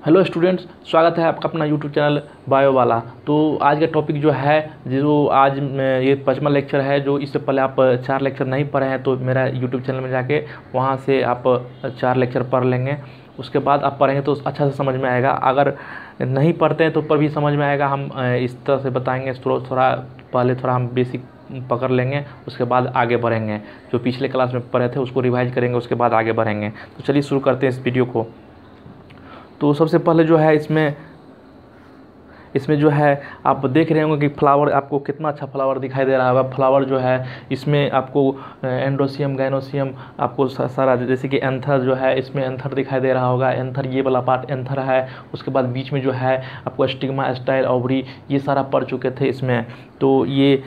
Hello students, स्वागत है आपका अपना यूट्यूब चैनल बायो वाला। तो आज का टॉपिक जो है, जो आज ये 5वां लेक्चर है। जो इससे पहले आप 4 लेक्चर नहीं पढ़े हैं तो मेरा यूट्यूब चैनल में जाके वहाँ से आप 4 लेक्चर पढ़ लेंगे। उसके बाद आप पढ़ेंगे तो अच्छा से समझ में आएगा। अगर नहीं पढ़ते हैं तो पर भी समझ में आएगा। हम इस तरह से बताएंगे, थोड़ा पहले थोड़ा हम बेसिक पकड़ लेंगे, उसके बाद आगे बढ़ेंगे। जो पिछले क्लास में पढ़े थे उसको रिवाइज करेंगे, उसके बाद आगे बढ़ेंगे। तो चलिए शुरू करते हैं इस वीडियो को। तो सबसे पहले जो है इसमें जो है आप देख रहे होंगे कि फ्लावर, आपको कितना अच्छा फ्लावर दिखाई दे रहा होगा। फ्लावर जो है इसमें आपको एंडोसियम, गाइनोसियम, आपको सारा, जैसे कि एंथर जो है, इसमें एंथर दिखाई दे रहा होगा। एंथर, ये वाला पार्ट एंथर है। उसके बाद बीच में जो है आपको स्टिग्मा, स्टाइल, ओवरी, ये सारा पढ़ चुके थे इसमें। तो ये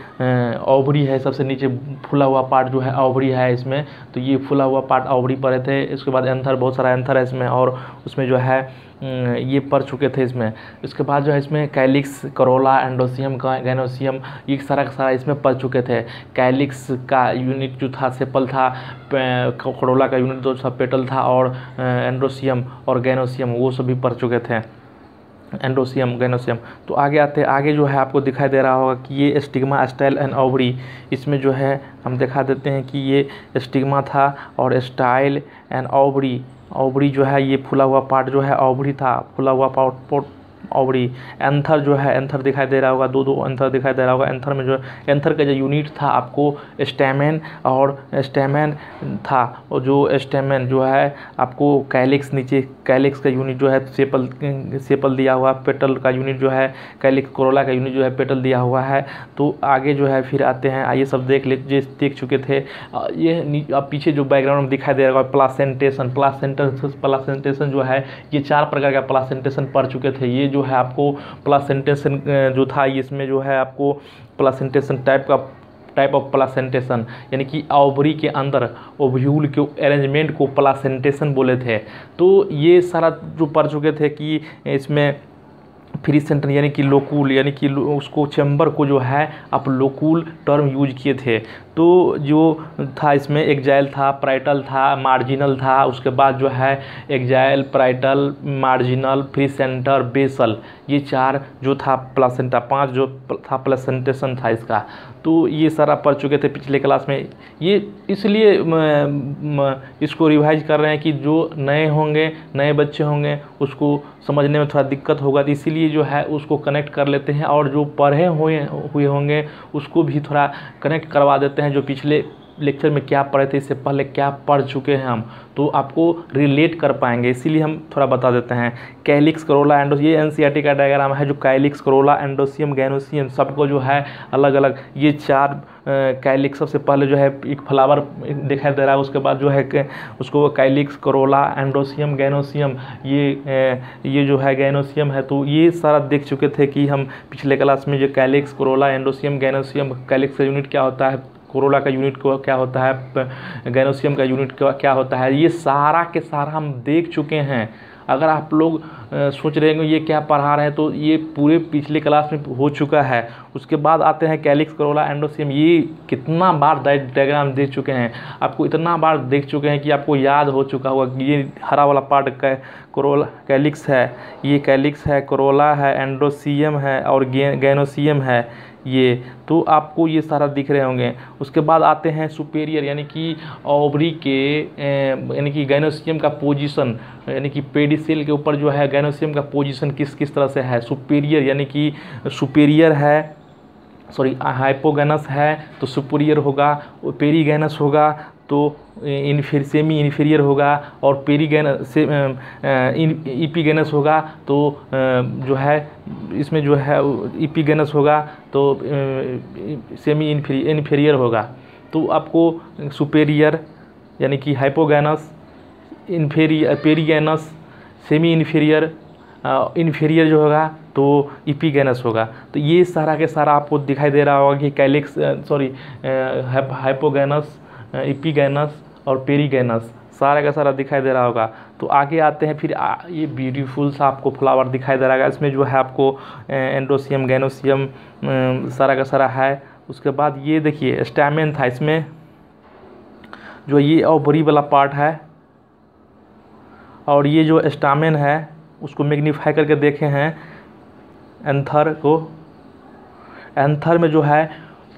ओवरी है, सबसे नीचे फूला हुआ पार्ट जो है ओवरी है इसमें। तो ये फूला हुआ पार्ट ओवरी पढ़े थे। उसके बाद एंथर, बहुत सारा एंथर है इसमें, और उसमें जो है ये पढ़ चुके थे इसमें। इसके बाद जो है इसमें कैलिक्स, करोला, एंडोसियम, गाइनोसियम, ये सारा का सारा इसमें पढ़ चुके थे। कैलिक्स का यूनिट जो था सेपल था, करोला का यूनिट जो था पेटल था, और एंडोसियम और गाइनोसियम वो सभी पढ़ चुके थे। एंडोसियम, गाइनोसियम। तो आगे जो है आपको दिखाई दे रहा होगा कि ये स्टिग्मा, स्टाइल एंड ओवरी। इसमें जो है हम दिखा देते हैं कि ये स्टिग्मा था, और स्टाइल एंड ओवरी जो है ये फूला हुआ पार्ट जो है ओवरी था, फूला हुआ पार्ट ओवरी। एंथर जो है, एंथर दिखाई दे रहा होगा, दो एंथर दिखाई दे रहा होगा। एंथर में जो एंथर का जो यूनिट था आपको स्टेमेन और स्टेमेन था, और जो स्टेमेन जो है आपको कैलिक्स, नीचे कैलिक्स का यूनिट जो है सेपल दिया हुआ। पेटल का यूनिट जो है कैलिक्स, कोरोला का यूनिट जो है पेटल दिया हुआ है। तो आगे जो है फिर आते हैं, आइए सब देख चुके थे। ये अब पीछे जो बैकग्राउंड में दिखाई दे रहा है प्लासेंटेशन जो है, ये 4 प्रकार का प्लासेंटेशन पढ़ चुके थे। ये जो है आपको प्लासेंटेशन जो था, इसमें जो है आपको प्लासेंटेशन टाइप ऑफ प्लासेंटेशन, यानी कि ओवरी के अंदर ओव्यूल के अरेंजमेंट को प्लासेंटेशन बोले थे। तो ये सारा जो पढ़ चुके थे कि इसमें फ्री सेंटर यानी कि लोकूल, यानी कि उसको चैम्बर को जो है आप लोकूल टर्म यूज किए थे। तो जो था इसमें एक्जाइल था, प्राइटल था, मार्जिनल था। उसके बाद जो है axile, parietal, marginal, free centre, basal, ये 4 जो था प्लासेंटा, 5 जो था प्लासेंटेशन था इसका। तो ये सारा पढ़ चुके थे पिछले क्लास में। ये इसलिए इसको रिवाइज कर रहे हैं कि जो नए बच्चे होंगे उसको समझने में थोड़ा दिक्कत होगा, तो इसीलिए जो है उसको कनेक्ट कर लेते हैं, और जो पढ़े हुए होंगे उसको भी थोड़ा कनेक्ट करवा देते हैं। जो पिछले लेक्चर में क्या पढ़े थे, इससे पहले क्या पढ़ चुके हैं हम, तो आपको रिलेट कर पाएंगे, इसीलिए हम थोड़ा बता देते हैं। कैलिक्स, करोला, एंडोसियम, ये एनसीईआरटी का डायग्राम है। जो कैलिक्स, करोला, एंडोसियम, गाइनोसियम, सबको जो है अलग अलग ये 4 कैलिक्स, सबसे पहले जो है एक फ्लावर दिखाई दे रहा है। उसके बाद जो है उसको कैलिक्स, करोला, एंडोसियम, गाइनोसियम, ये जो है गाइनोसियम है। तो ये सारा देख चुके थे कि हम पिछले क्लास में, जो कैलिक्स, करोला, एंडोसियम, गाइनोसियम, कैलिक्स का यूनिट क्या होता है, कोरोला का यूनिट को क्या होता है, गाइनोसियम का यूनिट क्या होता है, ये सारा के सारा हम देख चुके हैं। अगर आप लोग सोच रहे हैं ये क्या पढ़ा रहे हैं, तो ये पूरे पिछले क्लास में हो चुका है। उसके बाद आते हैं कैलिक्स, करोला, एंडोसियम। ये कितना बार डायग्राम देख चुके हैं, आपको इतना बार देख चुके हैं कि आपको याद हो चुका होगा कि ये हरा वाला पार्ट करोला कैलिक्स है, ये कैलिक्स है, करोला है, एंडोसियम है, और गाइनोसियम है ये। तो आपको ये सारा दिख रहे होंगे। उसके बाद आते हैं सुपेरियर, यानी कि ओवरी के, यानी कि गाइनोसियम का पोजीशन, यानी कि पेडिसेल के ऊपर जो है गाइनोसियम का पोजीशन किस तरह से है। सुपेरियर यानी कि सुपेरियर है, सॉरी हाइपोगैनस है तो सुपेरियर होगा, पेरीगैनस होगा तो सेमी इन्फीरियर होगा, और पेरीगैनस से इपीगैनस होगा तो जो है इसमें जो है इपीगैनस होगा तो सेमी इन्फीरियर होगा। तो आपको सुपेरियर यानी कि हाइपोगैनस, पेरीगैनस, सेमी इन्फीरियर, इन्फीरियर जो होगा तो इपीगैनस होगा। तो ये सारा के सारा आपको दिखाई दे रहा होगा कि कैलिक्स, सॉरी हाइपोगैनस, इपीगैनस और पेरीगैनस, सारा का सारा दिखाई दे रहा होगा। तो आगे आते हैं फिर ये ब्यूटीफुल सा आपको फ्लावर दिखाई दे रहा है। इसमें जो है आपको एंडोसियम, गाइनोसियम सारा का सारा है। उसके बाद ये देखिए स्टैमेन था, इसमें जो ये ओवरी वाला पार्ट है, और ये जो स्टामेन है उसको मैग्नीफाई करके देखे हैं एंथर को। एंथर में जो है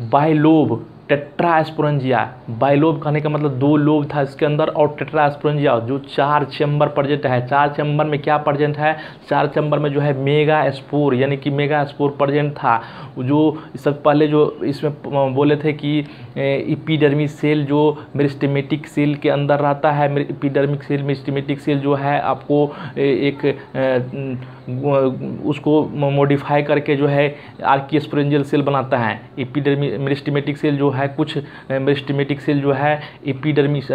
बाइलोब टेट्रास्पोरेंजिया, बाइलोब कहने का मतलब 2 लोब था इसके अंदर, और टेट्रास्पोरेंजिया जो 4 चैम्बर प्रेजेंट है। 4 चैम्बर में क्या प्रेजेंट है, 4 चैम्बर में जो है मेगा स्पोर यानी कि मेगा स्पोर प्रेजेंट था। जो इससे पहले जो इसमें बोले थे कि एपिडर्मिस सेल जो मेरिस्टेमेटिक सेल के अंदर रहता है, एपिडर्मिक सेल मेरिस्टेमेटिक सेल जो है आपको एक उसको मॉडिफाई करके जो है आर्किस्पोरेंजियल सेल बनाता है। एपिडर्मिस मेरिस्टेमेटिक सेल जो है कुछ मेरिस्टेमेटिक सेल जो है एपिडर्मिस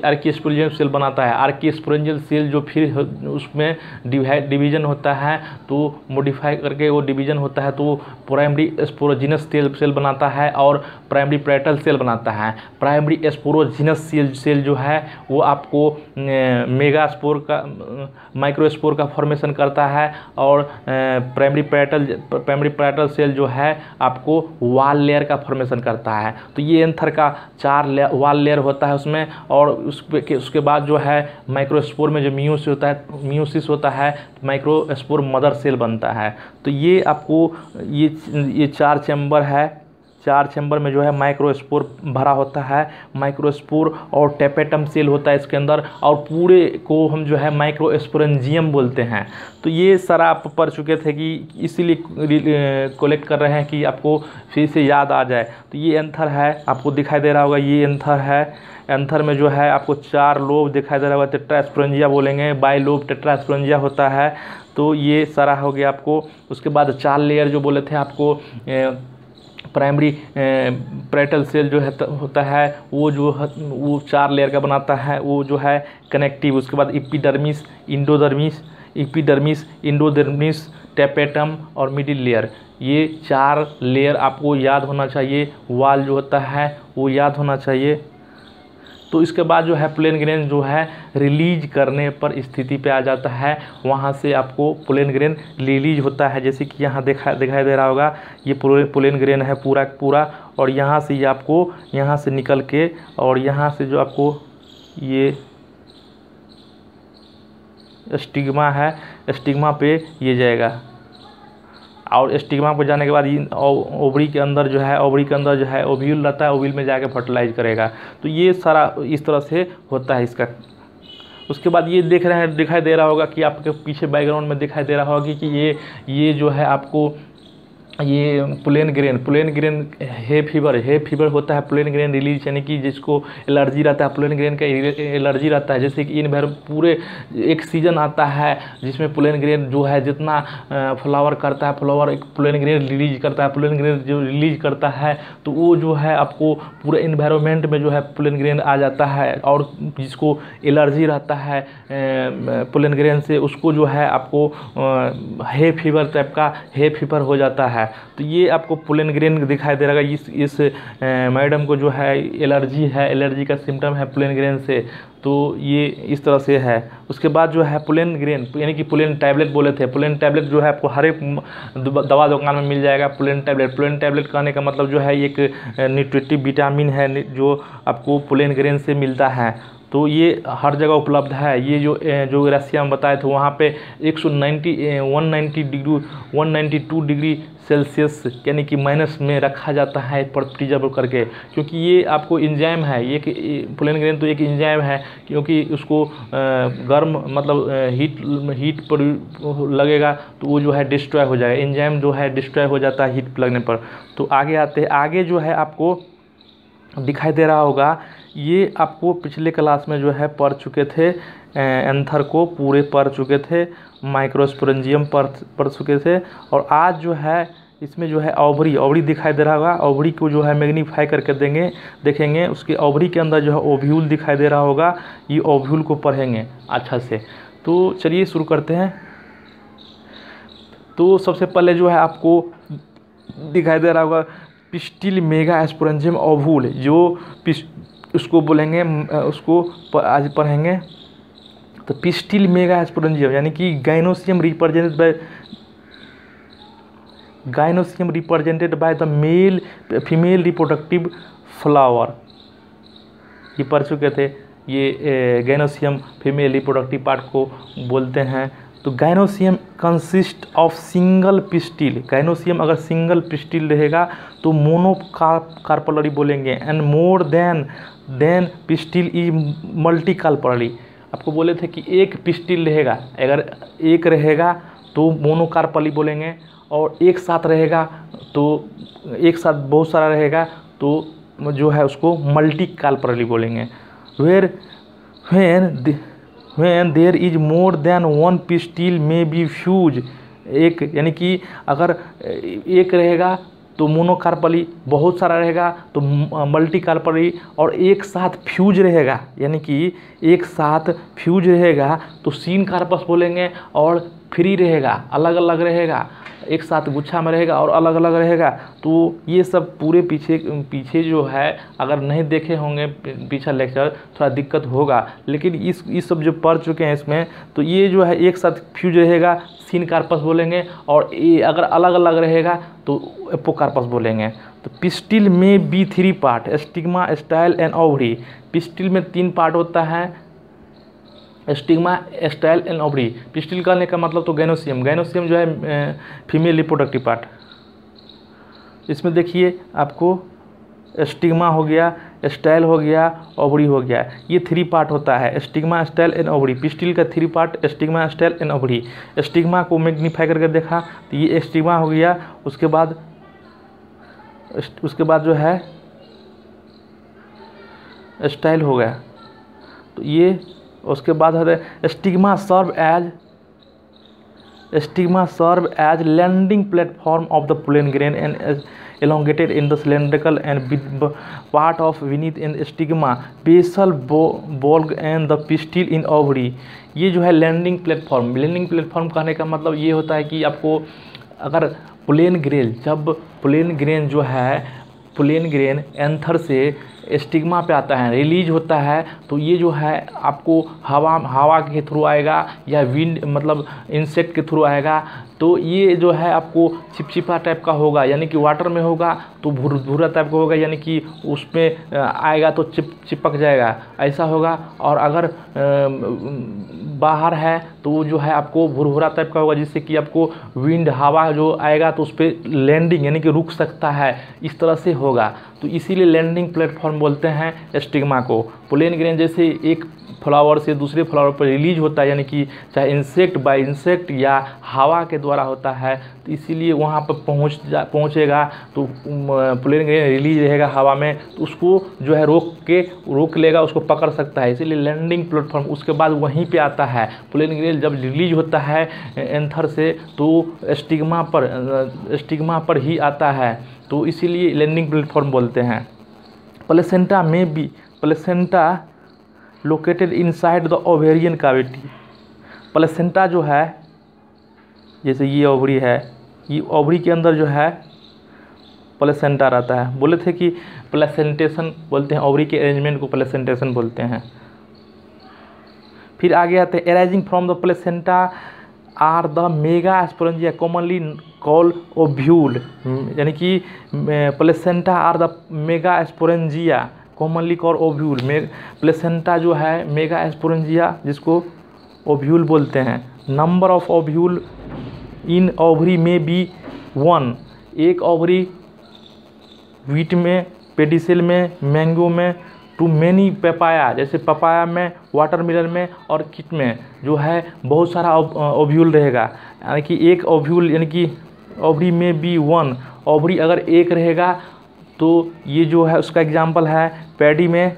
आर्किस्पोरेंजियल सेल बनाता है। आर्किस्पोरेंजियल सेल जो फिर उसमें डिवीजन होता है तो मॉडिफाई करके वो डिवीजन होता है तो प्राइमरी स्पोरोजिनस सेल बनाता है और प्राइमरी पैरेटल सेल बनाता है। प्राइमरी स्पोरोजिनस सेल जो है वो आपको मेगा स्पोर का माइक्रोस्पोर का फॉर्मेशन करता है, और प्राइमरी पैरेटल सेल जो है आपको वाल लेयर का फॉर्मेशन करता है। तो ये एंथर का 4 वाल लेयर होता है उसमें, और उसके बाद जो है माइक्रोस्पोर में जो मियोसिस होता है माइक्रोस्पोर मदर सेल बनता है। तो ये आपको ये 4 चैम्बर है। 4 चैम्बर में जो है माइक्रोस्पोर भरा होता है, माइक्रोस्पोर और टेपेटम सेल होता है इसके अंदर, और पूरे को हम जो है माइक्रोस्पोरेंजियम बोलते हैं। तो ये सारा आप पढ़ चुके थे कि इसीलिए कलेक्ट कर रहे हैं कि आपको फिर से याद आ जाए। तो ये एंथर है, आपको दिखाई दे रहा होगा, ये एंथर है। एंथर में जो है आपको 4 लोब दिखाई दे रहा होगा, टेट्रास्पोरेंजिया बोलेंगे, बाइलोब टेट्रास्पोरेंजिया होता है। तो ये सारा हो गया आपको। उसके बाद 4 लेयर जो बोले थे आपको, प्राइमरी पैरेटल सेल जो है होता है वो 4 लेयर का बनाता है, वो जो है कनेक्टिव। उसके बाद एपिडर्मिस, इंडोडर्मिस, टेपेटम और मिडिल लेयर, ये 4 लेयर आपको याद होना चाहिए। वाल जो होता है वो याद होना चाहिए। तो इसके बाद जो है पोलन ग्रेन जो है रिलीज करने पर स्थिति पे आ जाता है, वहाँ से आपको पोलन ग्रेन रिलीज होता है। जैसे कि यहाँ दिखाई दे रहा होगा, ये पोलन ग्रेन है पूरा, और यहाँ से ये आपको यहाँ से निकल के, और यहाँ से जो आपको ये स्टिग्मा है, स्टिग्मा पे ये जाएगा, और स्टिग्मा पर जाने के बाद ये ओवरी के अंदर जो है ओव्यूल रहता है, ओव्यूल में जाके फर्टिलाइज करेगा। तो ये सारा इस तरह से होता है इसका। उसके बाद ये देख रहे हैं, दिखाई दे रहा होगा कि आपके पीछे बैकग्राउंड में दिखाई दे रहा होगा कि ये जो है आपको ये पोलन ग्रेन हे फीवर होता है। पोलन ग्रेन रिलीज यानी कि जिसको एलर्जी रहता है, पोलन ग्रेन का एलर्जी रहता है। जैसे कि पूरे एक सीजन आता है जिसमें पोलन ग्रेन जो है जितना फ्लावर करता है, फ्लावर एक पोलन ग्रेन रिलीज करता है। पोलन ग्रेन जो रिलीज करता है तो वो जो है आपको पूरे इन्वायरमेंट में जो है पोलन ग्रेन आ जाता है, और जिसको एलर्जी रहता है पोलन ग्रेन से उसको जो है आपको हे फीवर टाइप का हे फीवर हो जाता है। तो ये आपको पोलन ग्रेन दिखाई दे रहा है। इस मैडम को जो है एलर्जी का सिम्टम है पोलन ग्रेन से। तो ये इस तरह से है। उसके बाद जो है पोलन ग्रेन यानी कि पोलन टैबलेट बोले थे, पोलन टैबलेट जो है आपको हर एक दवा दुकान में मिल जाएगा। पोलन टैबलेट कहने का मतलब जो है एक न्यूट्रिटिव विटामिन है जो आपको पोलन ग्रेन से मिलता है। तो ये हर जगह उपलब्ध है। ये जो रसिया में बताए थे वहाँ पे 192 डिग्री सेल्सियस यानी कि माइनस में रखा जाता है पर प्रिजर्व करके, क्योंकि ये आपको इंजाइम है। ये पोलन ग्रेन तो एक इंजाइम है, क्योंकि उसको गर्म मतलब हीट पर लगेगा तो वो जो है डिस्ट्रॉय हो जाएगा। इंजाइम जो है डिस्ट्रॉय हो जाता है हीट लगने पर। तो आगे आते हैं, आगे जो है आपको दिखाई दे रहा होगा, ये आपको पिछले क्लास में जो है पढ़ चुके थे, एंथर को पूरे पढ़ चुके थे, माइक्रोस्पोरेंजियम पढ़ चुके थे। और आज जो है इसमें जो है ओवरी दिखाई दे रहा होगा। ओवरी को जो है मैग्नीफाई करके देखेंगे। उसके ओवरी के अंदर जो है ओव्यूल दिखाई दे रहा होगा, ये ओव्यूल को पढ़ेंगे अच्छा से। तो चलिए शुरू करते हैं। तो सबसे पहले जो है आपको दिखाई दे रहा होगा पिस्टिल मेगा स्पोरेंजियम ओव्यूल, जो उसको बोलेंगे, उसको आज पढ़ेंगे। तो पिस्टिल मेगा स्पोरेंजियम यानी कि gynoecium represented by the female reproductive flower, ये पढ़ चुके थे। ये गैनोसियम फीमेल रिप्रोडक्टिव पार्ट को बोलते हैं। तो gynoecium consist of single pistil, gynoecium अगर सिंगल पिस्टिल रहेगा तो मोनोकार्पलरी बोलेंगे, and more than pistil is multicarpellary. आपको बोले थे कि एक पिस्टिल रहेगा, अगर एक रहेगा तो मोनोकार्पली बोलेंगे, और एक साथ रहेगा तो एक साथ बहुत सारा रहेगा तो जो है उसको मल्टीकार्पली बोलेंगे। when there is more than one pistil may be fused, एक यानी कि अगर एक रहेगा तो मोनोकार्पली, बहुत सारा रहेगा तो मल्टीकार्पली, और एक साथ फ्यूज रहेगा यानी कि एक साथ फ्यूज रहेगा तो सीन कार्पस बोलेंगे, और फ्री रहेगा अलग अलग रहेगा, एक साथ गुच्छा में रहेगा और अलग अलग रहेगा। तो ये सब पूरे पीछे जो है अगर नहीं देखे होंगे पीछा लेक्चर थोड़ा दिक्कत होगा, लेकिन इस सब जो पढ़ चुके हैं इसमें, तो ये जो है एक साथ फ्यूज रहेगा सीन कार्पस बोलेंगे, और ये अगर अलग अलग रहेगा तो एपोकार्पस बोलेंगे। तो पिस्टिल में बी 3 part, stigma, style and ovary. Pistil में 3 पार्ट होता है, stigma, style and ovary. Pistil कहने का मतलब तो गैनोसियम जो है फीमेल रिप्रोडक्टिव पार्ट। इसमें देखिए आपको स्टिग्मा हो गया, स्टाइल हो गया, ओवरी हो गया, ये 3 पार्ट होता है, stigma, style and ovary. Pistil का 3 part, stigma, style and ovary. Stigma को मैग्नीफाई करके देखा तो ये स्टिग्मा हो गया, उसके बाद जो है स्टाइल हो गया, तो ये उसके बाद है stigma serve as landing platform of the pollen grain and elongated in the cylindrical and part of beneath in stigma, basal bulb and the pistil in ovary। ये जो है लैंडिंग प्लेटफॉर्म कहने का मतलब ये होता है कि आपको अगर पोलन ग्रेन एंथर से स्टिग्मा पे आता है, रिलीज होता है, तो ये जो है आपको हवा के थ्रू आएगा या विंड मतलब इंसेक्ट के थ्रू आएगा, तो ये जो है आपको चिपचिपा टाइप का होगा, यानी कि वाटर में होगा तो भूरा टाइप का होगा, यानी कि उसमें आएगा तो चिपक जाएगा, ऐसा होगा। और अगर बाहर है तो वो जो है आपको भुरभुरा टाइप का होगा, जिससे कि आपको विंड हवा जो आएगा तो उस पर लैंडिंग यानी कि रुक सकता है, इस तरह से होगा। तो इसीलिए लैंडिंग प्लेटफॉर्म बोलते हैं स्टिग्मा को। पोलन ग्रेन जैसे एक फ्लावर से दूसरे फ्लावर पर रिलीज होता है, यानी कि चाहे इंसेक्ट बाय इंसेक्ट या हवा के द्वारा होता है, तो इसीलिए वहाँ पर पहुँचेगा तो पोलन ग्रेन रिलीज रहेगा हवा में, तो उसको जो है रोक लेगा, उसको पकड़ सकता है, इसीलिए लैंडिंग प्लेटफॉर्म। उसके बाद वहीं पे आता है पोलन ग्रेन जब रिलीज होता है एंथर से तो स्टिग्मा पर ही आता है, तो इसीलिए लैंडिंग प्लेटफॉर्म बोलते हैं। Placenta located inside the ovarian cavity. Placenta जो है जैसे ये ओवरी है, ये ओवरी के अंदर जो है प्लेसेंटा रहता है। बोले थे कि प्लेसेंटेशन बोलते हैं, ओवरी के अरेंजमेंट को प्लेसेंटेशन बोलते हैं। फिर आगे आते हैं arising from the placenta are the megasporangia commonly called ovule, यानी कि placenta are the megasporangia commonly called ovule. Placenta जो है मेगा स्पोरेंजिया जिसको ओव्यूल बोलते हैं। Number of ovule in ovary में बी 1, एक ओवरी वीट में, पेडिसेल में, मैंगो में, टू मेनी पपाया जैसे पपाया में, वाटरमेलन में और किट में जो है बहुत सारा ओव्यूल रहेगा, यानी कि एक ओव्यूल यानी कि ओवरी में बी 1, ओवरी अगर एक रहेगा तो ये जो है उसका एग्जाम्पल है पैडी में,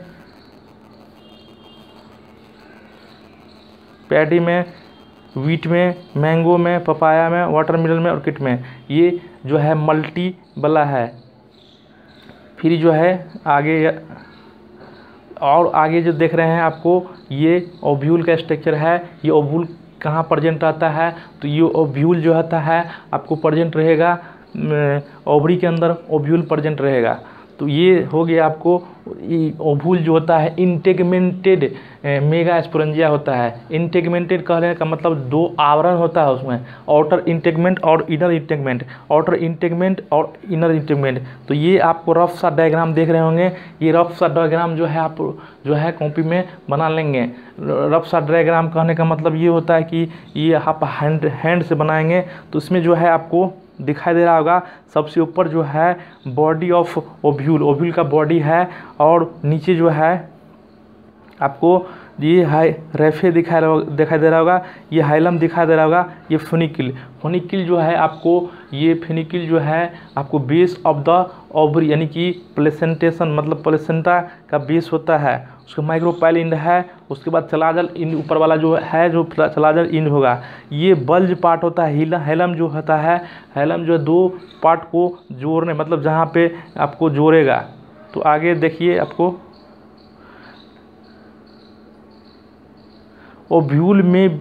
वीट में, मैंगो में, पपाया में, वाटरमेलन में और किट में, ये जो है मल्टी वाला है। फिर जो है आगे जो देख रहे हैं आपको ये ओव्यूल का स्ट्रक्चर है। ये ओव्यूल कहाँ प्रेजेंट रहता है, तो ये ओव्यूल जो होता है आपको प्रेजेंट रहेगा ओवरी के अंदर, ओव्यूल प्रेजेंट रहेगा। तो ये हो गया आपको ओव्यूल जो होता है इंटेगमेंटेड मेगा स्पोरेंजिया होता है। इंटेगमेंटेड कहने का मतलब दो आवरण होता है उसमें, आउटर इंटेगमेंट और इनर इंटेगमेंट, आउटर इंटेगमेंट और इनर इंटेगमेंट। तो ये आपको रफ सा डायग्राम देख रहे होंगे, ये रफ सा डायग्राम जो है आप जो है कॉपी में बना लेंगे। रफ सा डायग्राम कहने का मतलब ये होता है कि ये आप हैंड से बनाएंगे। तो इसमें जो है आपको दिखाई दे रहा होगा सबसे ऊपर जो है बॉडी ऑफ ओव्यूल, ओव्यूल का बॉडी है, और नीचे जो है आपको ये है रेफे दिखाई दे रहा होगा, ये हाइलम दिखाई दे रहा होगा, ये फोनिकिल। फोनिकिल जो है आपको, ये फोनिकिल जो है आपको बेस ऑफ द ओवरी यानी कि प्लेसेंटेशन मतलब प्लेसेंटा का बेस होता है। उसका माइक्रोपाइल इंड है, उसके बाद चलाजल इंड ऊपर वाला जो है जो चलाजल इंड होगा। ये बल्ज पार्ट होता है, हैलम जो होता है, हैलम जो है दो पार्ट को जोड़ने मतलब जहाँ पे आपको जोड़ेगा। तो आगे देखिए आपको ओव्यूल में,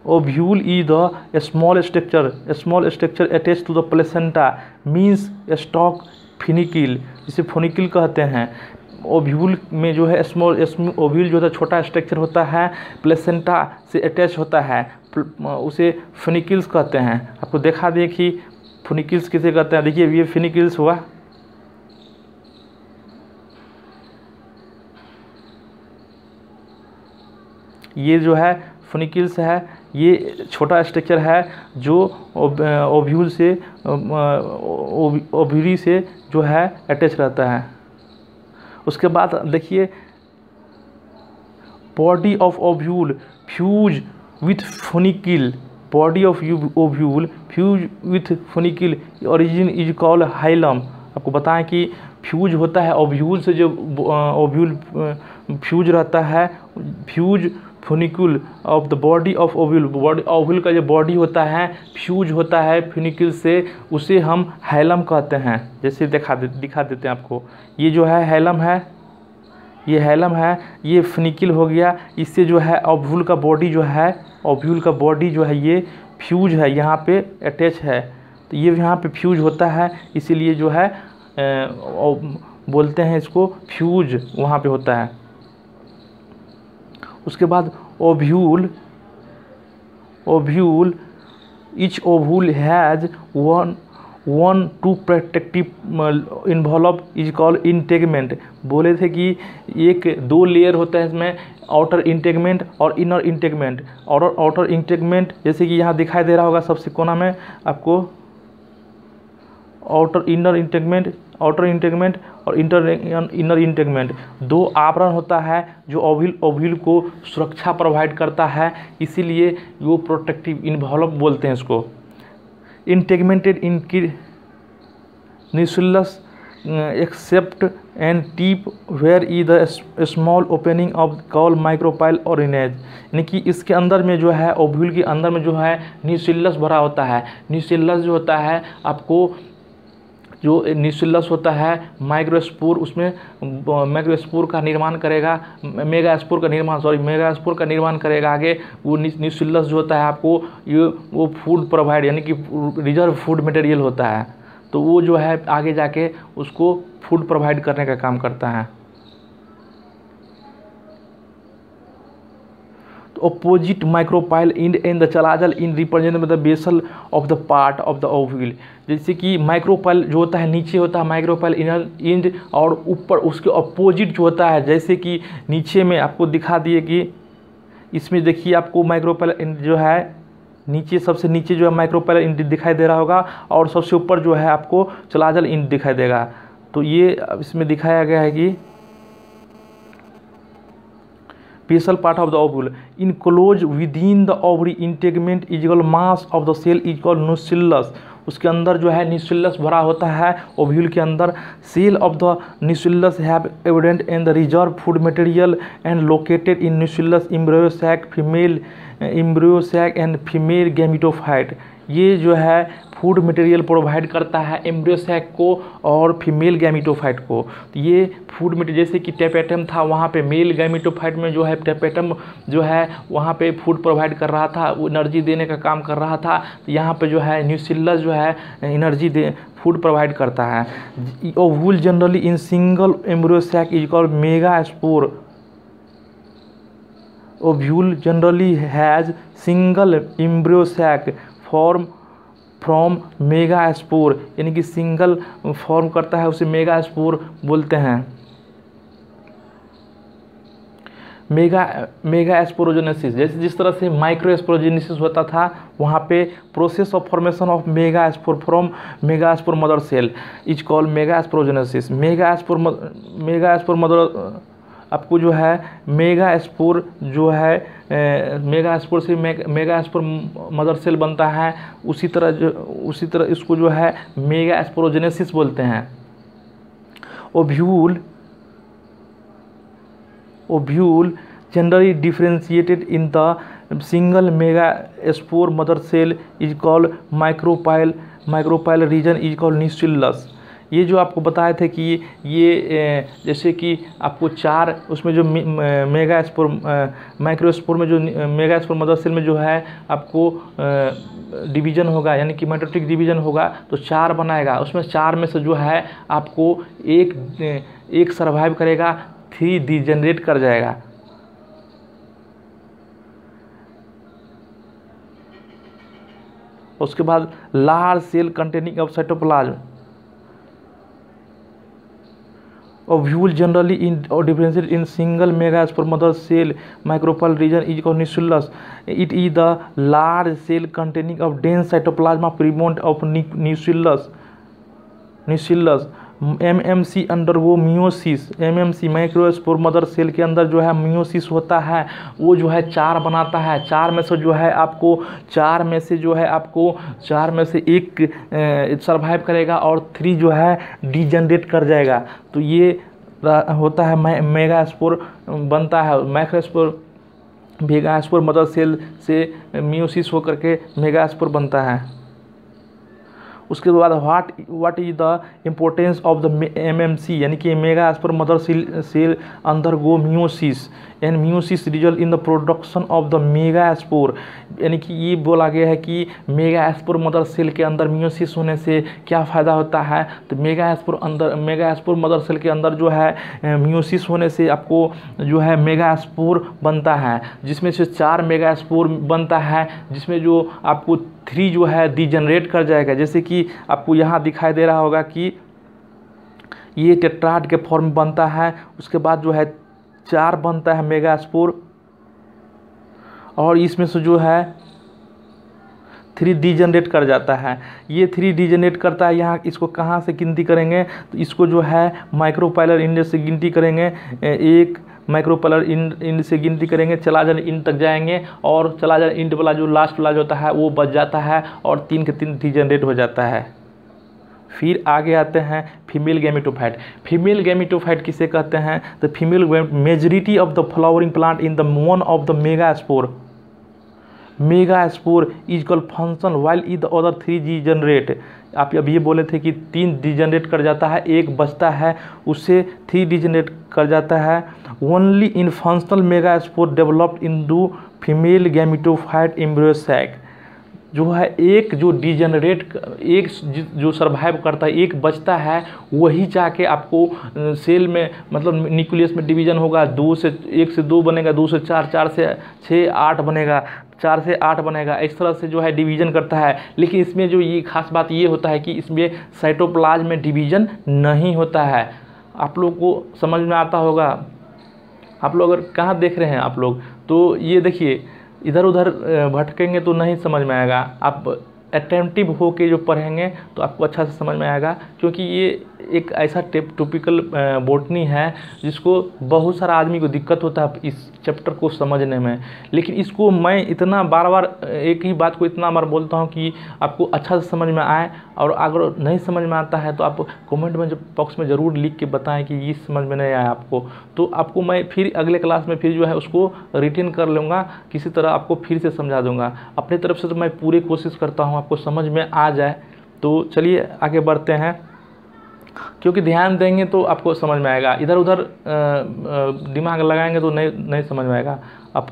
ovule is the small structure attach to the placenta means stalk funicle, जिसे फोनिकिल कहते हैं। ओव्यूल में जो है ओव्यूल जो है छोटा स्ट्रक्चर होता है, प्लेसेंटा से अटैच होता है, उसे फिनिकिल्स कहते हैं। आपको देखा दिए कि फिनिकिल्स किसे कहते हैं। देखिए ये फिनिकिल्स हुआ, ये जो है फोनिकिल्स है, ये छोटा स्ट्रक्चर है जो ओव्यूल से ओवरी से जो है अटैच रहता है। उसके बाद देखिए body of ovule fuse with funicle, body of ovule fuse with funicle origin is called hilum. आपको बताएं कि फ्यूज होता है ओव्यूल से, जो ओव्यूल फ्यूज रहता है, fuse funicle of the body of ovule, body ovule का जो बॉडी होता है फ्यूज होता है फोनिकिल से, उसे हम हाइलम कहते हैं। जैसे दिखा देते हैं आपको, ये जो है हाइलम है, ये हाइलम है, ये फोनिकिल हो गया। इससे जो है ओव्यूल का बॉडी जो है, ओव्यूल का बॉडी जो है ये फ्यूज है, यहाँ पे अटैच है। तो ये यहाँ पे फ्यूज होता है, इसीलिए जो है बोलते हैं इसको फ्यूज वहाँ पे होता है। उसके बाद ovule each ovule has one two protective involve is called integument. बोले थे कि एक दो लेयर होता है इसमें, आउटर इंटेगमेंट और इनर इंटेगमेंट। और आउटर इंटेगमेंट जैसे कि यहाँ दिखाई दे रहा होगा सबसे कोना में आपको, आउटर इंटेगमेंट और इनर इंटेगमेंट दो आवरण होता है जो ओव्यूल को सुरक्षा प्रोवाइड करता है, इसीलिए वो प्रोटेक्टिव इन्वॉल्व बोलते हैं इसको। Integumented in nucleus except and tip where is the small opening of call micropyle और इनेज, यानी कि इसके अंदर में जो है ओव्यूल के अंदर में जो है न्यूक्लियस भरा होता है। न्यूक्लियस जो होता है आपको, जो न्यूक्लियस होता है माइक्रोस्पोर, उसमें माइक्रोस्पोर का निर्माण करेगा, मेगास्पोर का निर्माण करेगा आगे। वो न्यूक्लियस जो होता है आपको ये वो फूड प्रोवाइड यानी कि रिजर्व फूड मटेरियल होता है, तो वो जो है आगे जाके उसको फूड प्रोवाइड करने का काम करता है। Opposite micropyle end and the chalazal end represent the basal of the part of the ovule. जैसे कि माइक्रोपाइल जो होता है नीचे होता है माइक्रोपाइल इनर इंड, और ऊपर उसके ऑपोजिट जो होता है, जैसे कि नीचे में आपको दिखा दिए कि इसमें देखिए आपको माइक्रोपाइल इंड जो है नीचे, सबसे नीचे जो है माइक्रोपाइल इंड दिखाई दे रहा होगा, और सबसे ऊपर जो है आपको चलाजल इंड दिखाई देगा। तो ये इसमें दिखाया गया है कि basal part of the ovule enclosed within the ovary integument is equal mass of the cell is called nucellus। उसके अंदर जो है न्यूक्लियस भरा होता है ओव्यूल के अंदर। Cell of the nucleus have evident in the reserve food material and located in nucleus embryo sac, female embryo sac and female gametophyte. ये जो है फूड मटेरियल प्रोवाइड करता है एम्ब्रियो सैक को और फीमेल गैमेटोफाइट को। तो ये फूड मटेरियल जैसे कि टेपेटम था, वहाँ पे मेल गैमेटोफाइट में जो है टेपेटम जो है वहाँ पे फूड प्रोवाइड कर रहा था, वो एनर्जी देने का काम कर रहा था। तो यहाँ पे जो है न्यूक्लियस जो है एनर्जी फूड प्रोवाइड करता है। Ovule generally in single embryo sac is called megaspore. Ovule generally has single embryo sac form from megaspore, यानी कि सिंगल फॉर्म करता है उसे मेगास्पोर बोलते हैं। मेगास्पोरोजेनेसिस, जैसे जिस तरह से माइक्रोस्पोरोजेनेसिस होता था, वहाँ पे process of formation of megaspore from megaspore mother cell is called megasporogenesis. Megaspore mother आपको जो है मेगास्पोर जो है मेगास्पोर से मेगास्पोर मदर सेल बनता है, उसी तरह इसको जो है मेगास्पोरोजेनेसिस बोलते हैं। Ovule generally differentiated in the single megaspore mother cell is called micropyle region is called nucellus। ये जो आपको बताए थे कि ये जैसे कि आपको चार उसमें जो मेगास्पोर माइक्रोस्पोर में जो मेगास्पोर मदर सेल में जो है आपको डिवीज़न होगा, यानी कि माइटोटिक डिवीज़न होगा तो चार बनाएगा। उसमें चार में से जो है आपको एक सर्वाइव करेगा, 3 डिजेनरेट कर जाएगा। उसके बाद large cell containing of cytoplasm. Ovule generally differentiated in single megaspore mother cell micropyle region is called nucellus. It is the large cell containing of dense cytoplasma fragment of nucellus. MMC undergo meiosis. MMC microspore mother cell के अंदर जो है meiosis होता है, वो जो है चार बनाता है। चार में से जो है आपको चार में से एक सर्वाइव करेगा और 3 जो है डिजेनरेट कर जाएगा। तो ये होता है मेगास्पोर बनता है। मेगास्पोर मदर सेल से मियोसिस होकर के मेगास्पोर बनता है। उसके बाद what is the importance of the MMC, यानी कि megaspore mother cell undergo meiosis and meiosis result in the production of the megaspore. यानी कि ये बोला गया है कि मेगास्पोर मदर सेल के अंदर मियोसिस होने से क्या फ़ायदा होता है। तो मेगास्पोर मदर सेल के अंदर जो है मियोसिस होने से आपको जो है मेगास्पोर बनता है, जिसमें से 4 मेगास्पोर बनता है, जिसमें जो आपको 3 जो है डिजेनरेट कर जाएगा। जैसे कि आपको यहाँ दिखाई दे रहा होगा कि ये टेट्राड के फॉर्म बनता है, उसके बाद जो है 4 बनता है मेगास्पोर, और इसमें से जो है 3 डिजेनरेट कर जाता है। ये 3 डिजेनरेट करता है। यहाँ इसको कहाँ से गिनती करेंगे, तो इसको जो है माइक्रोपाइलर इंडेक्स से गिनती करेंगे। एक माइक्रोपाइलर इंड से गिनती करेंगे, चला जाए इंड तक जाएंगे, और चला जाए इंड वाला जो लास्ट वाला जो होता है वो बच जाता है, और 3 के 3 डिजेनरेट हो जाता है। फिर आगे आते हैं फीमेल गैमेटोफाइट। फीमेल गैमेटोफाइट किसे कहते हैं, तो female majority of the flowering plant in the one of the megaspore is called function while is the other 3 degenerate. आप अब ये बोले थे कि 3 डिजेनरेट कर जाता है, एक बचता है, उससे 3 डिजेनरेट कर जाता है। Only in functional megaspore developed into female gametophyte embryo sac. जो है एक जो डिजेनरेट, एक जो सर्वाइव करता है, एक बचता है, वही जाके आपको सेल में मतलब न्यूक्लियस में डिवीजन होगा। 1 से 2 बनेगा, 2 से 4, 4 से 6, 8 बनेगा, 4 से 8 बनेगा। इस तरह से जो है डिवीजन करता है। लेकिन इसमें जो ये खास बात ये होता है कि इसमें साइटोप्लाज्म में डिवीजन नहीं होता है। आप लोग को समझ में आता होगा। आप लोग अगर कहाँ देख रहे हैं आप लोग, तो ये देखिए इधर उधर भटकेंगे तो नहीं समझ में आएगा। आप अटेंटिव हो के जो पढ़ेंगे तो आपको अच्छा से समझ में आएगा, क्योंकि ये एक ऐसा टॉपिकल बॉटनी है जिसको बहुत सारा आदमी को दिक्कत होता है इस चैप्टर को समझने में। लेकिन इसको मैं इतना बार बार एक ही बात को इतना बार बोलता हूँ कि आपको अच्छा से समझ में आए, और अगर नहीं समझ में आता है तो आप कमेंट में बॉक्स में ज़रूर लिख के बताएं कि ये समझ में नहीं आया आपको। तो आपको मैं फिर अगले क्लास में फिर जो है उसको रिटेन कर लूँगा, किसी तरह आपको फिर से समझा दूँगा। अपनी तरफ से तो मैं पूरी कोशिश करता हूँ आपको समझ में आ जाए। तो चलिए आगे बढ़ते हैं, क्योंकि ध्यान देंगे तो आपको समझ में आएगा। इधर उधर दिमाग लगाएंगे तो नहीं समझ में आएगा आप।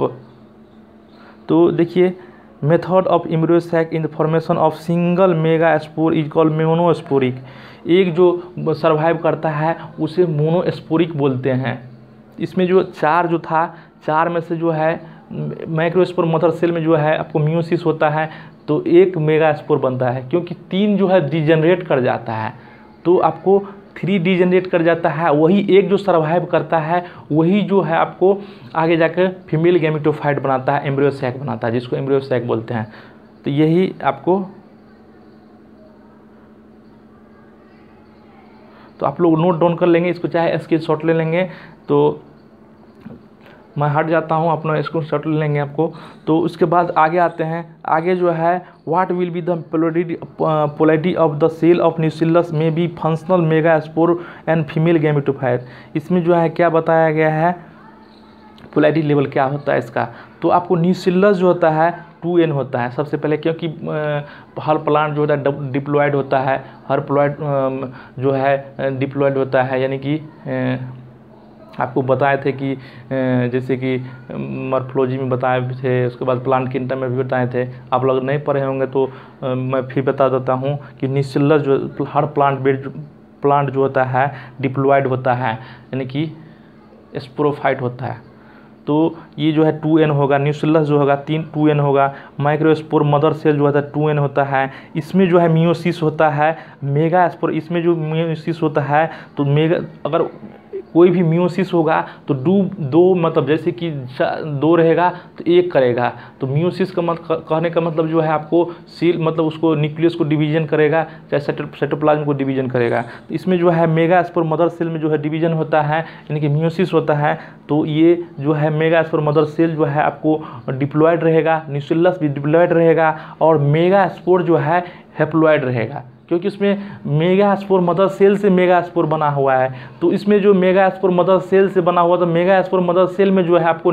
तो देखिए method of embryo sac in the formation of single megaspore is called monosporic. एक जो सर्वाइव करता है उसे मोनोस्पोरिक बोलते हैं। इसमें जो 4 जो था, 4 में से जो है माइक्रोस्पोर मदर सेल में जो है आपको मियोसिस होता है तो 1 मेगा स्पोर बनता है, क्योंकि 3 जो है डिजेनरेट कर जाता है तो आपको 3 डिजेनरेट कर जाता है। वही एक जो सर्वाइव करता है वही जो है आपको आगे जाकर फीमेल गैमेटोफाइट बनाता है, एम्ब्रियो सैक बनाता है, जिसको एम्ब्रियो सैक बोलते हैं। तो यही आपको, तो आप लोग नोट डाउन कर लेंगे इसको, चाहे स्क्रीनशॉट ले लेंगे। तो मैं हट जाता हूँ, अपना स्क्रीनशॉट ले लेंगे आपको। तो उसके बाद आगे आते हैं। आगे जो है what will be the polarity of the cell of nucellus में be functional mega spore and female gametophyte. इसमें जो है क्या बताया गया है, पोलैरिटी लेवल क्या होता है इसका। तो आपको न्यूसिलस जो होता है 2n होता है सबसे पहले, क्योंकि हर प्लांट जो होता है डिप्लॉयड होता है, हर प्लॉयड जो है डिप्लॉयड होता है, यानी कि आपको बताए थे कि जैसे कि मॉर्फोलॉजी में बताए थे, उसके बाद प्लांट किंगडम में भी बताए थे। आप लोग नहीं पढ़े होंगे तो मैं फिर बता देता हूँ कि न्यूसिलस जो हर प्लांट जो होता है डिप्लॉयड होता है, यानी कि स्पोरोफाइट होता है। तो ये जो है 2n होगा, न्यूसिलस जो होगा 2n होगा। माइक्रोस्पोर मदर सेल जो होता है 2n होता है। इसमें जो है मियोसिस होता है, मेगा स्पोर, इसमें जो मियोसिस होता है तो मेगा, अगर कोई भी मियोसिस होगा तो दो मतलब जैसे कि 2 रहेगा तो 1 करेगा। तो मियोसिस का कहने का मतलब जो है आपको सेल मतलब उसको न्यूक्लियस को डिवीजन करेगा, चाहे साइटोप्लाज्म को डिवीजन करेगा। तो इसमें जो है मेगा स्पोर मदर सेल में जो है डिवीजन होता है, यानी कि मियोसिस होता है। तो ये जो है मेगा स्पोर मदर सेल जो है आपको डिप्लॉयड रहेगा, न्यूसिलस भी डिप्लॉयड रहेगा, और मेगा स्पोर जो है हैप्लॉयड रहेगा, क्योंकि इसमें मेगा स्पोर मदर सेल से मेगा स्पोर बना हुआ है। तो इसमें जो मेगा स्पोर मदर सेल से बना हुआ, तो मेगा स्पोर मदर सेल में जो है आपको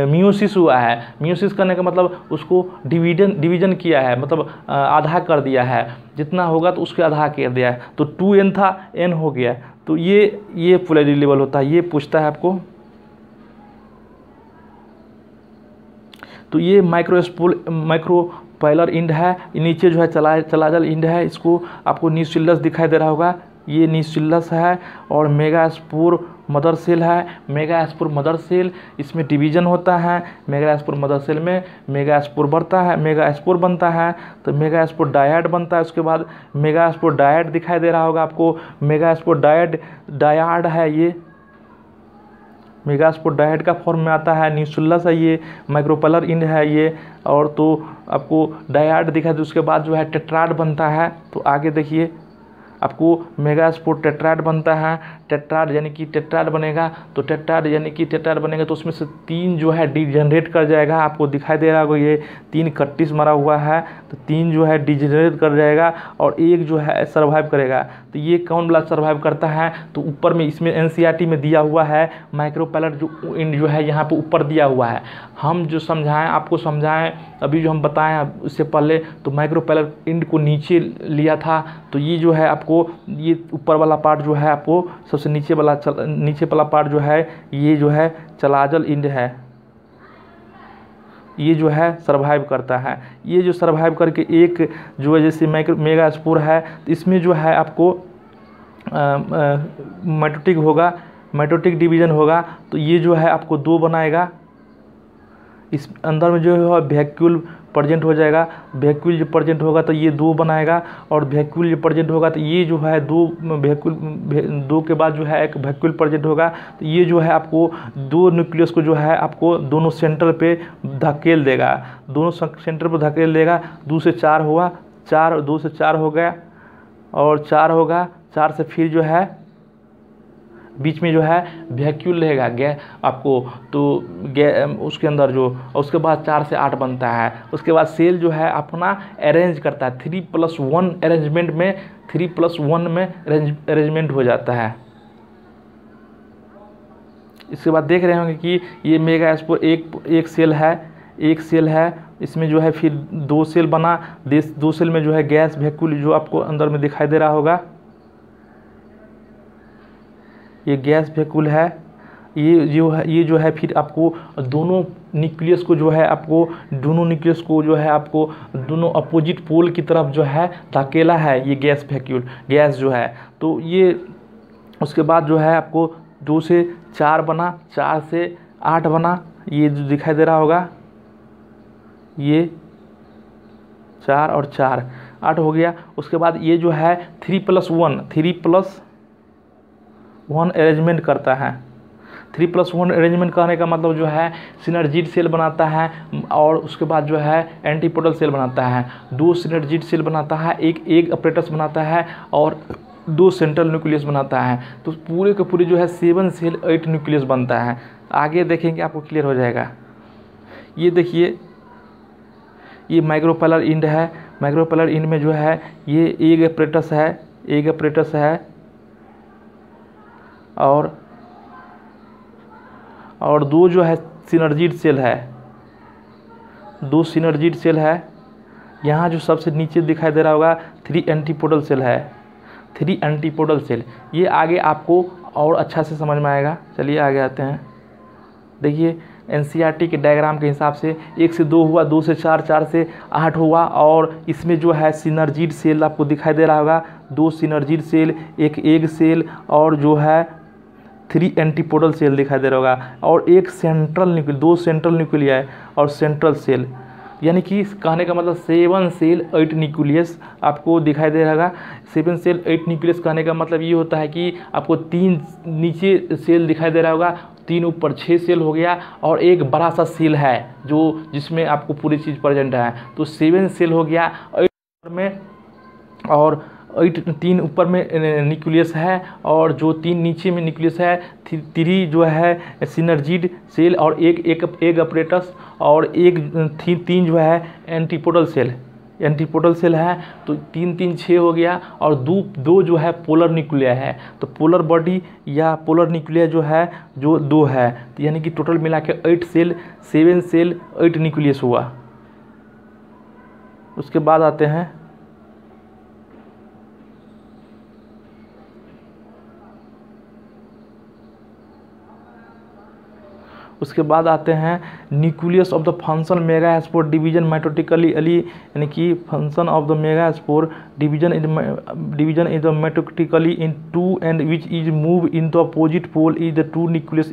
मियोसिस हुआ है। मियोसिस करने का मतलब उसको डिवीजन किया है, मतलब आधा कर दिया है, जितना होगा तो उसके आधा कर दिया है। तो 2n था, n हो गया। तो ये पोलैरिटी लेवल होता है, ये पूछता है आपको। तो ये माइक्रोपाइलर इंड है, मनीचे जो है चलाजल इंड है। इसको आपको न्यूसिलस दिखाई दे रहा होगा, ये न्यूसिलस है, और मेगा स्पोर मदर सेल है। मेगा स्पोर मदर सेल, इसमें डिवीजन होता है। मेगा स्पोर मदर सेल में मेगा स्पोर बढ़ता है, मेगा स्पोर बनता है, तो मेगा स्पोर डायड बनता है। उसके बाद मेगा स्पोर डायड दिखाई दे रहा होगा आपको, मेगा स्पोर डायड है, ये मेगा स्पोर डायड का फॉर्म में आता है। न्यूसिलस है, ये माइक्रोपाइलर इंड है ये, और तो आपको डायड दिखा दे। उसके बाद जो है टेट्राड बनता है। तो आगे देखिए, आपको मेगा स्पोर टेट्राड बनता है। टेट्राड यानी कि टेट्राड बनेगा, तो टेट्राड यानी कि टेट्राड बनेगा तो उसमें से 3 जो है डिजेनरेट कर जाएगा। आपको दिखाई दे रहा होगा ये 3 कट्टिस मारा हुआ है, तो 3 जो है डिजेनरेट कर जाएगा और 1 जो है सर्वाइव करेगा। तो ये कौन वाला सर्वाइव करता है, तो ऊपर में इसमें एनसीईआरटी में दिया हुआ है माइक्रोपाइलर जो इंड जो है यहाँ पे ऊपर दिया हुआ है। हम जो समझाएं आपको समझाएं अभी जो हम बताएं उससे पहले, तो माइक्रोपाइलर इंड को नीचे लिया था। तो ये जो है आपको ये ऊपर वाला पार्ट जो है आपको सबसे नीचे वाला पार्ट जो है ये जो है चलाजल इंड है, ये जो है सर्वाइव करता है। ये जो सर्वाइव करके एक जो है जैसे मेगा स्पोर है, तो इसमें जो है आपको माइटोटिक होगा, माइटोटिक डिवीजन होगा। तो ये जो है आपको 2 बनाएगा। इस अंदर में जो है वैक्यूल प्रेजेंट हो जाएगा। वैक्यूल जो प्रेजेंट होगा तो ये 2 बनाएगा, और वैक्यूल जो प्रेजेंट होगा तो ये जो है 2 के बाद जो है एक वैक्यूल प्रेजेंट होगा। तो ये जो है आपको 2 न्यूक्लियस को जो है आपको दोनों सेंटर पे धकेल देगा, दोनों सेंटर पे धकेल देगा। 2 से 4 हुआ, 2 से 4 हो गया, और 4 होगा, 4 से फिर जो है बीच में जो है वैक्यूल रहेगा आपको। तो उसके अंदर जो, उसके बाद 4 से 8 बनता है। उसके बाद सेल जो है अपना अरेंज करता है 3+1 अरेंजमेंट में, 3+1 में अरेंजमेंट हो जाता है। इसके बाद देख रहे होंगे कि ये मेगा स्पोर एक सेल है, इसमें जो है फिर 2 सेल बना। 2 सेल में जो है गैस वैक्यूल जो आपको अंदर में दिखाई दे रहा होगा, ये गैस वैक्यूल है। ये जो है फिर आपको दोनों न्यूक्लियस को जो है आपको दोनों अपोजिट पोल की तरफ जो है धकेला है ये गैस जो है। तो ये उसके बाद जो है आपको 2 से 4 बना, 4 से 8 बना, ये जो दिखाई दे रहा होगा ये 4 और 4 8 हो गया। उसके बाद ये जो है 3+1 अरेंजमेंट करता है। 3+1 अरेंजमेंट करने का मतलब जो है सिनर्जिड सेल बनाता है और उसके बाद जो है एंटीपोडल सेल बनाता है। 2 सिनर्जिड सेल बनाता है, एक अपरेटस बनाता है और 2 सेंट्रल न्यूक्लियस बनाता है। तो पूरे के पूरे जो है 7 सेल 8 न्यूक्लियस बनता है। आगे देखेंगे आपको क्लियर हो जाएगा। ये देखिए ये माइक्रोपेलर इंड है। माइक्रोपेलर इंड में जो है ये एक अपरेटस है और 2 जो है सिनर्जिड सेल है, 2 सिनर्जिड सेल है। यहाँ जो सबसे नीचे दिखाई दे रहा होगा 3 एंटीपोडल सेल है, 3 एंटीपोडल सेल। ये आगे आपको और अच्छा से समझ में आएगा। चलिए आगे आते हैं। देखिए एनसीईआरटी के डायग्राम के हिसाब से 1 से 2 हुआ, 2 से 4, 4 से 8 हुआ और इसमें जो है सिनर्जिड सेल आपको दिखाई दे रहा होगा, 2 सिनर्जिड सेल, एक एग सेल और जो है 3 एंटीपोडल सेल दिखाई दे रहा होगा और एक सेंट्रल न्यूक्लियस, 2 सेंट्रल न्यूक्लियाई और सेंट्रल सेल। यानी कि कहने का मतलब 7 सेल 8 न्यूक्लियस आपको दिखाई दे रहा होगा। 7 सेल 8 न्यूक्लियस कहने का मतलब ये होता है कि आपको 3 नीचे सेल दिखाई दे रहा होगा, 3 ऊपर 6 सेल हो गया और एक बड़ा सा सेल है जो जिसमें आपको पूरी चीज़ प्रेजेंट है। तो 7 सेल हो गया 8 में और 3 ऊपर में न्यूक्लियस है और जो 3 नीचे में न्यूक्लियस है, 3 जो है सिनर्जिड सेल और एक अपरेटस और 3 जो है एंटीपोडल सेल है। तो 3 3 6 हो गया और 2 जो है पोलर न्यूक्लिया है। तो पोलर बॉडी या पोलर न्यूक्लिया जो है जो 2 है, तो यानी कि टोटल मिला के 8 सेल 7 सेल 8 न्यूक्लियस हुआ। उसके बाद आते हैं nucleus of the function megaspore division mitotically यानी कि function of the megaspore division is the mitotically in 2 and which is move in the opposite pole is the 2 nucleus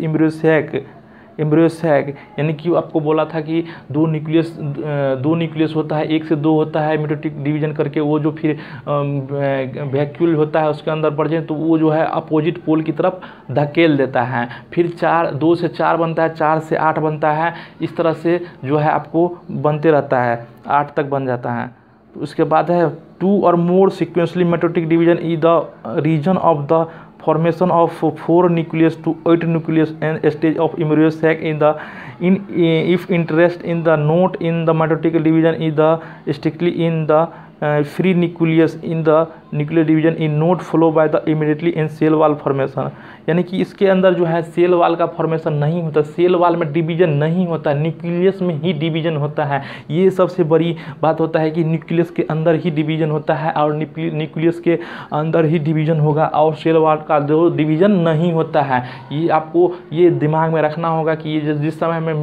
embryo sac. यानी कि आपको बोला था कि 2 न्यूक्लियस होता है, 1 से 2 होता है मिटोटिक डिवीजन करके, वो जो फिर वैक्यूल होता है उसके अंदर बढ़ जाए तो वो जो है अपोजिट पोल की तरफ धकेल देता है। फिर 2 से 4 बनता है, 4 से 8 बनता है। इस तरह से जो है आपको बनते रहता है, 8 तक बन जाता है। तो उसके बाद है 2 और more sequentially mitotic division is the reason of the formation of 4 nucleus to 8 nucleus and stage of embryo sac if interest in the note in the mitotic division is the strictly in the free nucleus in the nuclear division in not follow by the immediately in cell wall formation। यानी कि इसके अंदर जो है cell wall का formation नहीं होता, cell wall में डिवीजन नहीं होता, न्यूक्लियस में ही डिवीजन होता है। ये सबसे बड़ी बात होता है कि न्यूक्लियस के अंदर ही डिवीजन होता है और न्यूक्लियस के अंदर ही डिवीजन होगा और सेल वाल का जो डिवीजन नहीं होता है। ये आपको ये दिमाग में रखना होगा कि ये जिस समय में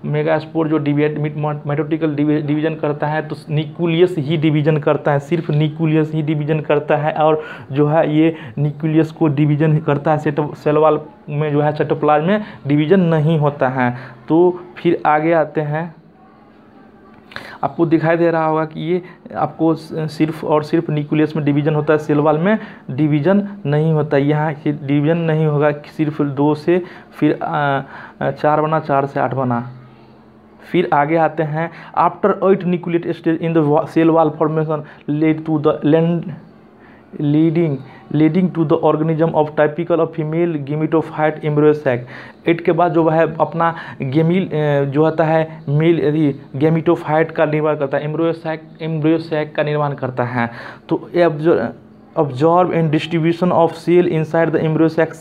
मेगास्पोर जो माइटोटिकल डिवीजन करता है तो न्यूक्लियस ही डिवीजन करता है, सिर्फ न्यूक्लियस ही डिवीजन करता है और जो है ये न्यूक्लियस को डिवीजन करता है। सेल वाल में जो है साइटोप्लाज्म में डिवीजन नहीं होता है। तो फिर आगे आते हैं, आपको दिखाई दे रहा होगा कि ये आपको सिर्फ और सिर्फ न्यूक्लियस में डिवीजन होता है, सेल वाल में डिवीजन नहीं होता। यहाँ डिवीजन नहीं होगा, सिर्फ 2 से फिर 4 बना, 4 से 8 बना। फिर आगे आते हैं after 8 nucleate stage in the cell wall formation leading to the organism of typical of female gametophyte embryo sac. 8 के बाद जो है अपना जो होता है मेल गेमिटोफाइट का निर्माण करता है, एम्ब्रियो सैक का निर्माण करता है। तो observe and distribution of cell inside the embryo sac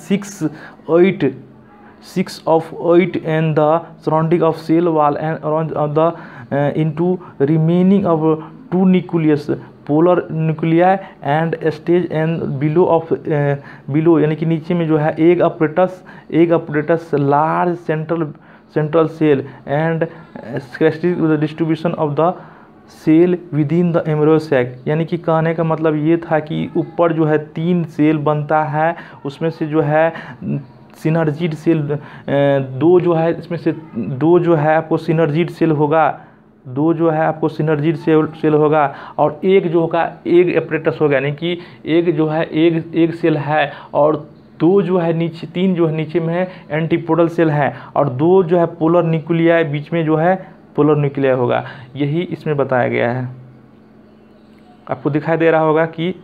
6 of 8 and the surrounding of cell wall and around the into remaining of 2 nucleus polar nuclei and stage and below of below, यानी कि नीचे में जो है egg apparatus large central cell and distribution of the cell within the embryo sac. यानी कि कहने का मतलब ये था कि ऊपर जो है 3 सेल बनता है, उसमें से जो है सिनर्जिड सेल 2 जो है, इसमें से 2 जो है आपको सिनर्जिड सेल होगा, 2 जो है आपको सिनर्जिड सेल होगा, और एक जो होगा एग अपरेटस होगा, यानी कि एक जो है एग सेल है, और 2 जो है नीचे, 3 जो है नीचे में है एंटीपोडल सेल है, और 2 जो है पोलर न्यूक्लियाई, बीच में जो है पोलर न्यूक्लियाई होगा। यही इसमें बताया गया है। आपको दिखाई दे रहा होगा कि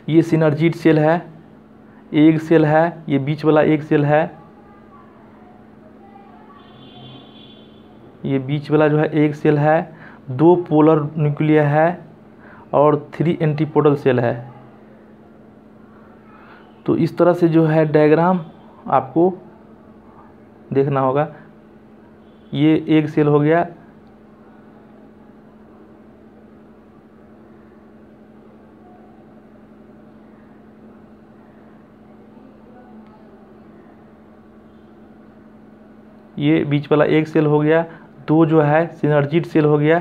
ये सिनर्जिड सेल है, एग सेल है, ये बीच वाला एग सेल है, ये बीच वाला जो है एग सेल है, 2 पोलर न्यूक्लियाई है और 3 एंटीपोडल सेल है। तो इस तरह से जो है डायग्राम आपको देखना होगा। ये एग सेल हो गया, ये बीच वाला एग सेल हो गया, 2 जो है सिनर्जिड सेल हो गया,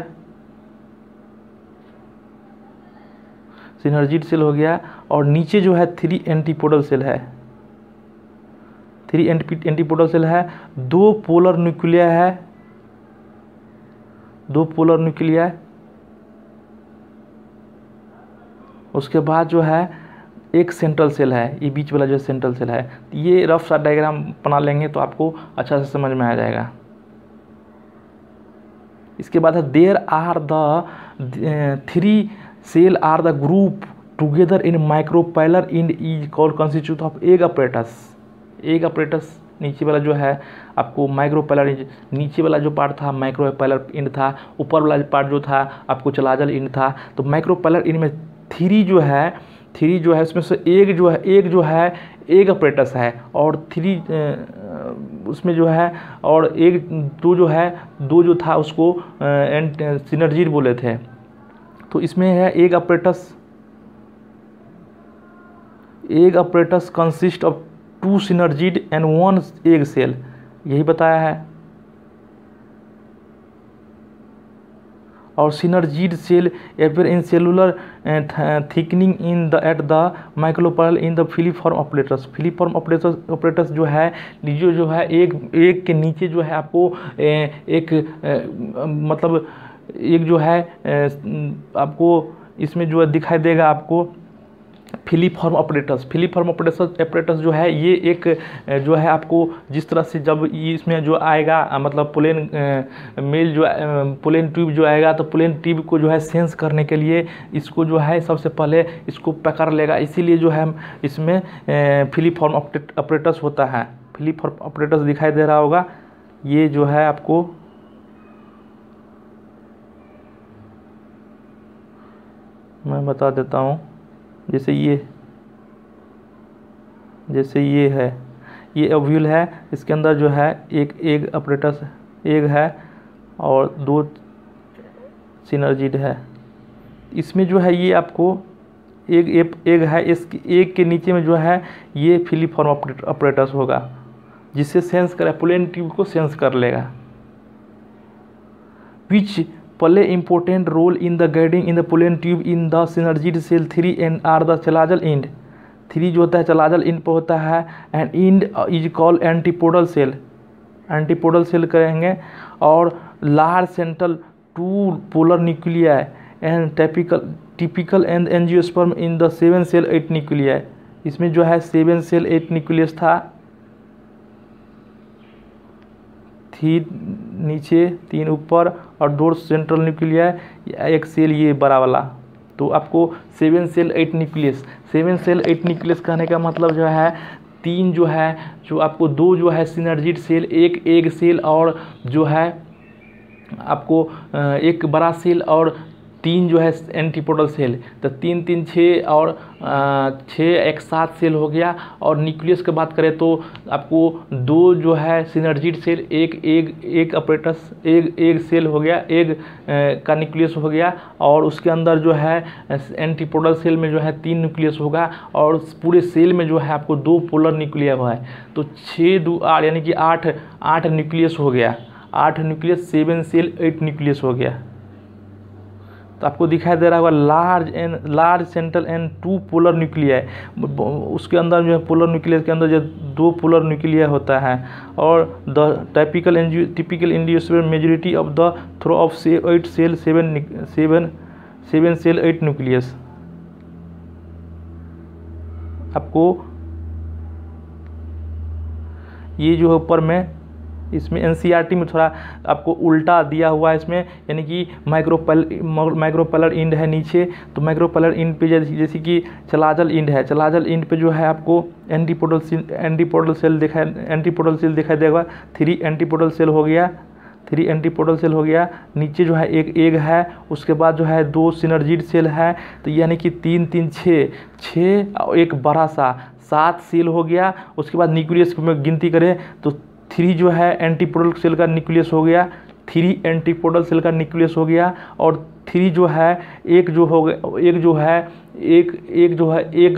सिनर्जिड सेल हो गया, और नीचे जो है 3 एंटीपोडल सेल है, 3 एंटीपोडल सेल है, 2 पोलर न्यूक्लिया है, 2 पोलर न्यूक्लिया। उसके बाद जो है एक सेंट्रल सेल है, ये बीच वाला जो सेंट्रल सेल है। ये रफ सा डायग्राम बना लेंगे तो आपको अच्छा से समझ में आ जाएगा। इसके बाद है there are the 3 cell are the group together in micropylar end is called constitute of egg apparatus. Egg apparatus नीचे वाला जो है आपको माइक्रोपैलर इंड, नीचे वाला जो पार्ट था माइक्रोपैलर इंड था, ऊपर वाला पार्ट जो था आपको चलाजल इंड था। तो माइक्रोपैलर इंड में 3 जो है उसमें से एक जो है एग अपरेटस है, और 3 उसमें जो है, और एक 2 जो है, 2 जो था उसको सिनर्जिड बोले थे। तो इसमें है egg apparatus consist of 2 synergid and 1 egg cell, यही बताया है। और synergid cell appear in cellular thickening in the at the micropyle in the filiform apparatus। filiform apparatus जो है जो है एक के नीचे जो है आपको एक मतलब एक जो है आपको इसमें जो दिखाई देगा आपको फिलीफॉर्म अपरेटस जो है, ये एक जो है आपको जिस तरह से जब इसमें जो आएगा मतलब पोलेन मेल जो पोलेन ट्यूब जो आएगा, तो पोलेन ट्यूब को जो है सेंस करने के लिए इसको जो है सबसे पहले इसको पकड़ लेगा, इसीलिए जो है इसमें फिलीफॉर्म अपरेटस होता है। फिलीफॉर्म अपरेटस दिखाई दे रहा होगा, ये जो है आपको मैं बता देता हूँ। जैसे ये है, ये ओव्यूल है, इसके अंदर जो है एक एग अपरेटस एग है और 2 सिनर्जिड है। इसमें जो है ये आपको एग है, इस एग के नीचे में जो है ये फिलीफॉर्म अपरेटस होगा, जिससे सेंस करे पोलेन ट्यूब को सेंस कर लेगा। विच play important role in the guiding in the pollen tube in the synergid cell 3 and are the चलाजल end। 3 जो होता है चलाजल इंड पर होता है, and end is called antipodal cell करेंगे, और large central 2 polar nuclei and typical and angiosperm in the 7 cell 8 nuclei. इसमें जो है 7 सेल 8 न्यूक्लियस था, 3 नीचे 3 ऊपर और 2 सेंट्रल न्यूक्लियाई, एक सेल ये बड़ा वाला। तो आपको 7 सेल 8 न्यूक्लियस, 7 सेल 8 न्यूक्लियस कहने का मतलब जो है 3 जो है जो आपको 2 जो है सिनर्जिड सेल, एक एग सेल, और जो है आपको एक बड़ा सेल और 3 जो है एंटीपोडल सेल, तो 3 3 6 और 6 एक 7 सेल हो गया। और न्यूक्लियस की बात करें तो आपको 2 जो है सिनर्जिड सेल, एक अपरेटस एक सेल हो गया, एक का न्यूक्लियस हो गया। और उसके अंदर जो है एंटीपोडल सेल में जो है 3 न्यूक्लियस होगा, और पूरे सेल में जो है आपको 2 पोलर न्यूक्लिया हुआ है। तो 6 2 8 यानी कि 8 न्यूक्लियस हो गया, 8 न्यूक्लियस, 7 सेल 8 न्यूक्लियस हो गया। तो आपको दिखाई दे रहा होगा large central and 2 polar nuclei, उसके अंदर जो है पोलर न्यूक्लियस के अंदर जो 2 पोलर न्यूक्लिया होता है। और the typical individual majority of the throw of 8 cell 7 cell 8 nucleus. आपको ये जो है ऊपर में इसमें एनसीईआरटी में थोड़ा आपको उल्टा दिया हुआ है इसमें, यानी कि माइक्रोपैलर इंड है नीचे, तो माइक्रोपैलर इंड पे जैसे कि चलाजल इंड है, चलाजल इंड पे जो है आपको एंटीपोडल सेल दिखाई देगा। 3 एंटीपोडल सेल हो गया, 3 एंटीपोडल सेल हो गया। नीचे जो है एक एग है, उसके बाद जो है 2 सिनर्जिड सेल है, तो यानी कि 3 3 6 और एक बड़ा सा 7 सेल हो गया। उसके बाद न्यूक्लियस में गिनती करें तो 3 जो है एंटीपोडल सेल का न्यूक्लियस हो गया, 3 एंटीपोडल सेल का न्यूक्लियस हो गया। और 3 जो है एक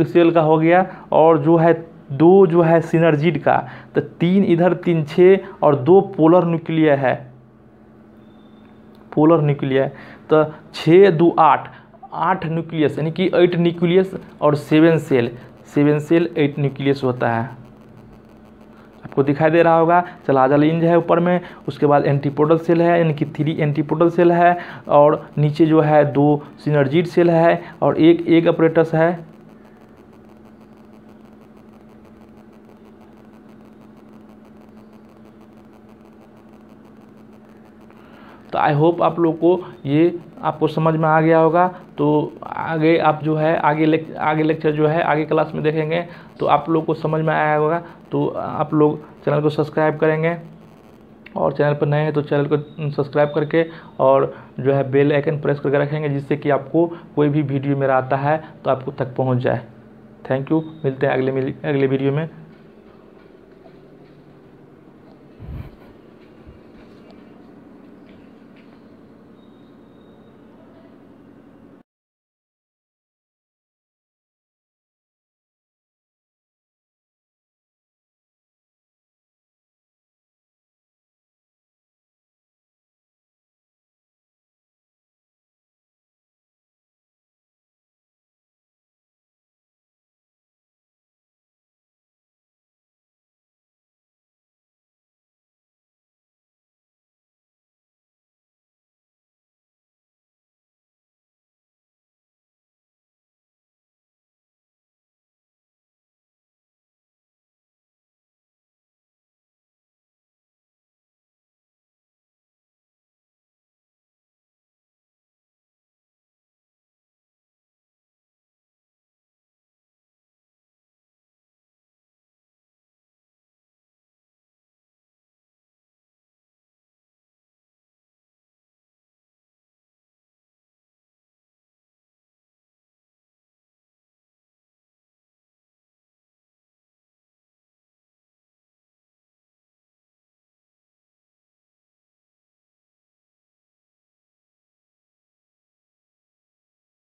सेल का हो गया, और जो है 2 जो है सिनर्जिड का। तो 3 इधर 3 6 और 2 पोलर न्यूक्लिया है, तो 6 2 8 न्यूक्लियस, यानी कि 8 न्यूक्लियस और 7 सेल 8 न्यूक्लियस होता है। आपको दिखाई दे रहा होगा चलाजल इंज है ऊपर में, उसके बाद एंटीपोडल सेल है, यानी कि 3 एंटीपोडल सेल है, और नीचे जो है 2 सिनर्जिड सेल है, और एक अपरेटस है। तो आई होप आप लोग को ये आपको समझ में आ गया होगा। तो आगे आप जो है आगे लेक्चर जो है आगे क्लास में देखेंगे, तो आप लोग को समझ में आया होगा। तो आप लोग चैनल को सब्सक्राइब करेंगे, और चैनल पर नए हैं तो चैनल को सब्सक्राइब करके और जो है बेल आइकन प्रेस करके रखेंगे, जिससे कि आपको कोई भी वीडियो मेरा आता है तो आपको तक पहुंच जाए। थैंक यू, मिलते हैं अगले वीडियो में।